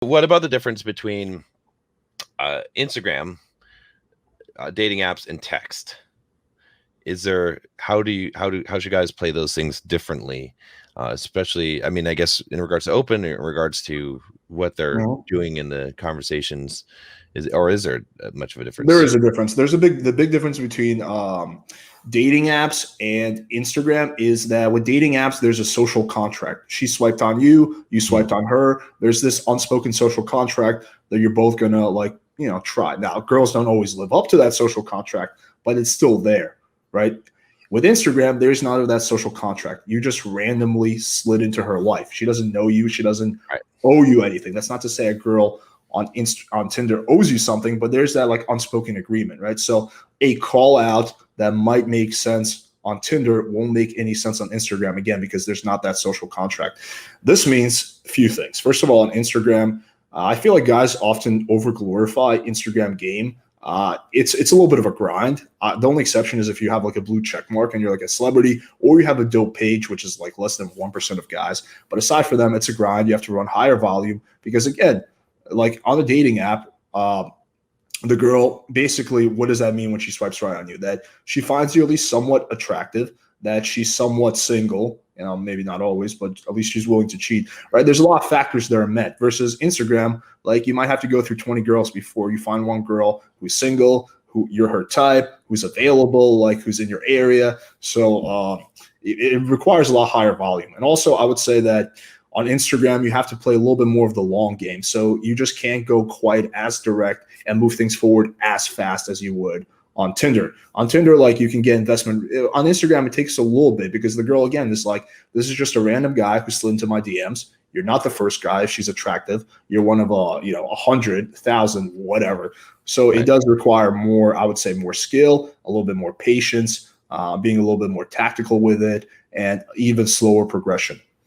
What about the difference between Instagram, dating apps, and text? Is there how should you guys play those things differently? Especially, I mean, I guess in regards to open, in regards to what they're doing in the conversations, is there much of a difference? There is a difference. The big difference between dating apps and Instagram is that with dating apps, there's a social contract. She swiped on you, you swiped on her. There's this unspoken social contract that you're both gonna try. Now, girls don't always live up to that social contract, but it's still there, right? With Instagram, there's none of that social contract. You just randomly slid into her life. She doesn't know you. She doesn't owe you anything. That's not to say a girl on Tinder owes you something, but there's that like unspoken agreement, right? So a call out that might make sense on Tinder won't make any sense on Instagram, again, because there's not that social contract. This means a few things. First of all, on Instagram, I feel like guys often over glorify Instagram game. It's a little bit of a grind. The only exception is if you have like a blue check mark and you're like a celebrity, or you have a dope page, which is like less than 1% of guys. But aside from them, it's a grind. You have to run higher volume because, again, like on a dating app, the girl basically, what does that mean when she swipes right on you? That she finds you at least somewhat attractive, that she's somewhat single, maybe not always, but at least she's willing to cheat, right? There's a lot of factors that are met versus Instagram. Like you might have to go through 20 girls before you find one girl who's single, who you're her type, who's available, like who's in your area. So it requires a lot higher volume. And also I would say that on Instagram, you have to play a little bit more of the long game. So you just can't go quite as direct and move things forward as fast as you would on Tinder. On Tinder, like you can get investment. On Instagram, it takes a little bit because the girl, again, this is just a random guy who slid into my DMs. You're not the first guy if she's attractive. You're one of 100, 1,000, whatever. So it does require more, I would say, more skill, a little bit more patience, being a little bit more tactical with it, and even slower progression.